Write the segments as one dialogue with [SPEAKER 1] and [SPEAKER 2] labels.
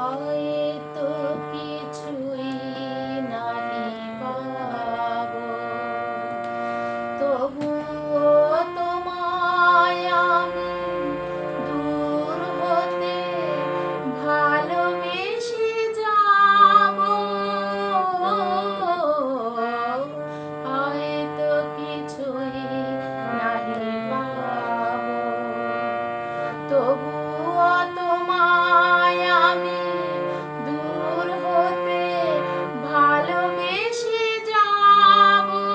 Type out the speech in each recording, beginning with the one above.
[SPEAKER 1] হয়তো কিছুই নাহি পাবো, তবুও তোমায় আমি দূর হতে ভালোবেসে যাবো। হয়তো কিছুই নাহি পাবো, তবুও তোমায় আমি দূর হতে ভালোবেসে যাবো।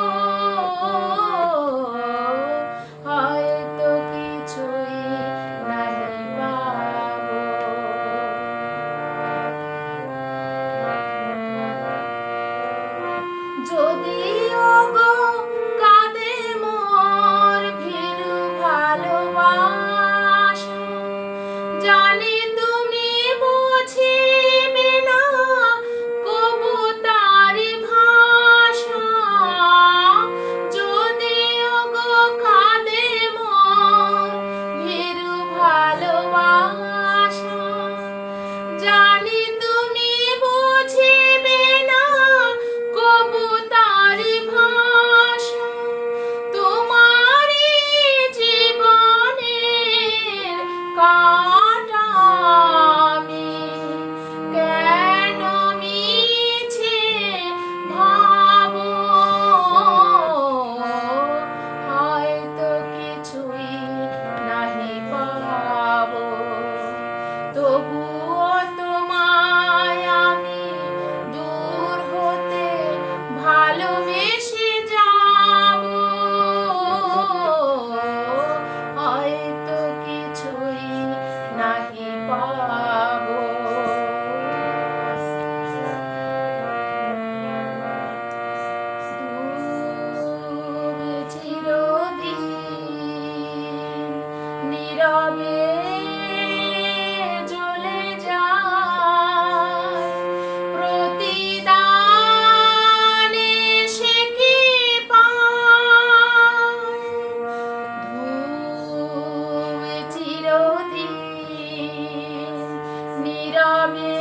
[SPEAKER 1] হয়তো কিছুই নাহি পাবো। যদিও গো কাঁদে মোর ভীরু ভালোবাসা, জানি তুমি বুঝিবে না কবু তার ভাষা। যদিও গো কাঁদে মোর ভীরু ভালোবাসা, জানি তুমি বুঝিবে না কবু তার ভাষা। তোমারই জীবনের কাঁটা আমি কেন মিছে ভাবো। হয়তো কিছুই নাহি পাবো, তবুও তোমায় আমি দূর হতে ভালোবেসে যাবো। হয়তো কিছুই নাহি পাবো। দূর চিরদিন নীরবে জ্বলে যায়, প্রতিদানে সে কি পায়। ধূপ চিরদিন নীরবে